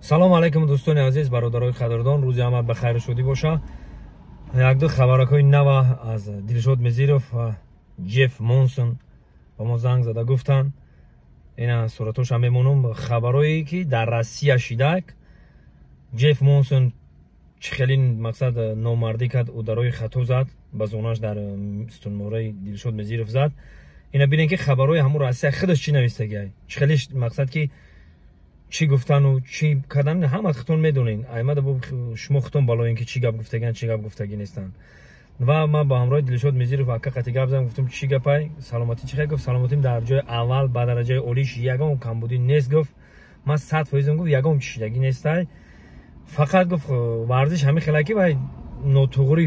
салом алайкум дӯстони азиз, бародарои қадрдон, рӯзи ҳамат ба хайр шодӣ боша. Як-ду хабаракҳои нав аз Дилшод Мезиров ва Джефф Монсон ба мо занг зада гуфтанд. ина суратоша мемонам. Хабарое ки дар Россия шидак. Джефф Монсон чӣ хеле мақсад номардӣ кард, ӯ дарои хато зад, ба зонаш дар стунмораи Дилшод Мезиров зад. ина бинен ки хабарои ҳамун Россия худаш чӣ навистагиай, чӣ хеле мақсад ки чӣ гуфтану чӣ кардан ҳама хутон медонен. Аймада бо шумо хутон балоен ки чӣ гап гуфтагиан, чӣ гап гуфтагӣ нестанд. ва ман ба ҳамроҳи Дилшод Мезиров ака қати гап задам, гуфтам чӣ гапай, саломатӣ чӣ хел? Гуфт саломатим дар ҷои аввал ба дараҷаи олиш ягон камбудӣ нест. Гуфт ман 100% гуфт ягон чиштагӣ нестай. Фақат гуфт варзиш ҳамин хелаки вай нотуғурӣ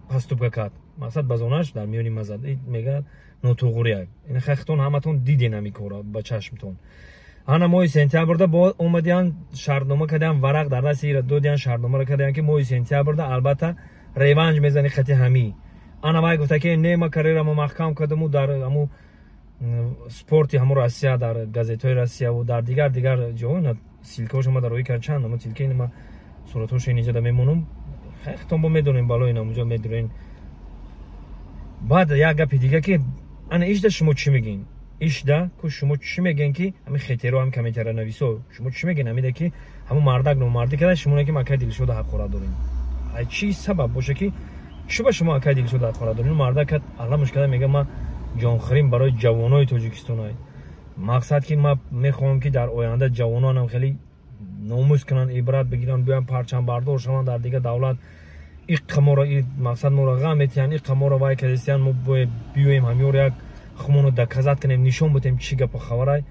паступка кард. Мақсад ба зонаш дар миёни мазад мегӯяд нотуғурия. ина хай хутон ҳаматон диден ҳамин кора ба чашмтон. ана моҳи сентябрда бо омадиан шартнома кардиан, варақ дар дасти ира додиан, шартномаро кардиан ки моҳи сентябрда албатта реванш мезани хати ҳамӣ. ана вай гуфта ки не ма карерамо маҳкам кардаму дар ҳаму спорти ҳаму Россия, дар газетаҳои Россияву дар дигар ҷоҳо силкаҳоша ма дарои кард. чанд ама силка ма суратҳоша инҷа мемонам. хайтон бо медонем бало ина унҷа медонем. баъд як гапи дига ки ана ишда шумо чӣ мегин? ишда ку шумо чӣ мегӯен ки ҳамин хетеро ҳам комментариянависо шумо чӣ мегӯен ҳамида ки ҳамун мардак номардӣ када шумо ки акаи Дилшода ҳақорат дорем. ай чӣ сабаб боша ки чӣ ба шумо акаи Дилшода ҳақорат дорем? мардак алла мушкада мега ман ҷонхӯрим барои ҷавонои Тоҷикистон ай. мақсад ки ман мехоҳам ки дар оянда ҷавононам хеле номус кунанд, ибрат бигиранд, биёянд парчамбардор шаванд дар дигар давлат. иққа моро мақсад моро ғам метиҳанд, иққа моро вай кадистиянд, мо бояд биёем ҳамёро як хумоно доказат кунем, нишон будем чӣ гапо хабарай.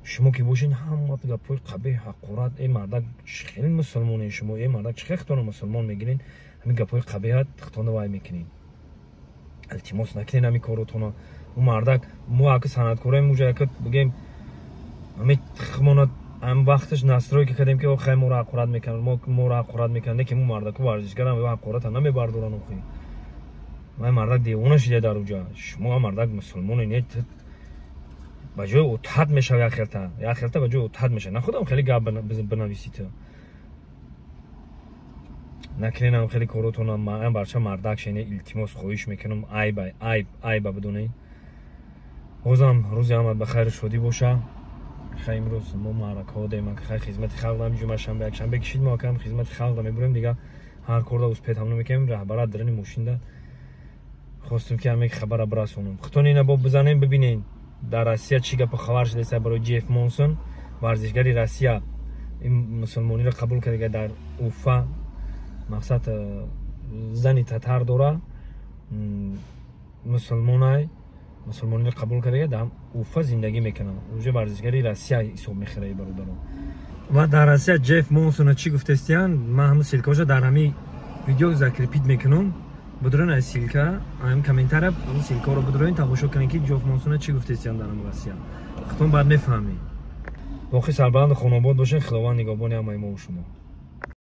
шумо ки бошин ҳама гапои қабеҳ ҳақорат, э мардак чӣ хеле мусулмонен шумо, э мардак чӣ хеле хутона мусулмон мегирин, ҳамин гапои қабеҳат хутона вай мекунед. илтимос накунед ҳамин коротона. ӯ мардак мо ака санъаткораем муҷа ака бигем ҳамин хумона ам вақташ настройка кардем ки охай моро ҳақорат мекунанд, моро ҳақорат мекунанд, ки мо мардаку варзишгарам ва ҳақората намебардоранд. охи вай мардак девона шида дар уҷа. шумо мардак мусулмонед, ба ҷои утҳад мешав як хелта ба ҷои утҳад мешав. нахудам хеле гап бинависӣ ту. накунем хеле коротона. ман барча мардак шене илтимос хоҳиш мекунам, айба бидонед. бозам рӯзи ҳамат ба хайру шодӣ боша. хай имрӯз мо маъракаҳо дем ки хай хизмати халқ дам ҷумъашанбе якшанбе кишид мо акам хизмати халқ да мебурем дига ҳар корда успед ҳам намекунем. раҳбарат дарани мошинда хостем ки ҳамин хабара бирасонам. хутон ина бо бизанем бибинед дар Россия чӣ гапо хабар шудааст барои Джефф Монсон, варзишгари Россия мусулмониро қабул карда дар Уфа. мақсад зани татар дора, мусулмонай мусулмониро қабул карда дар Уфа зиндагӣ мекунад. уҷа варзишгари Россия ҳисоб мехӯрад бародарон. ва дар Россия Джефф Монсон чӣ гуфтастиян, ман ҳамун силкаҳоша дар ҳамин видео закрепит мекунам. بدرون از سیلکا هم کامنتر هم سیلکا رو بدرون تماشا کنید که جوف مونسون چی گفته استیان در امروزیا خودتون بعد میفهمید. باقی سربلند خانواده باشین، خداوند نگهبان همه ما و شما.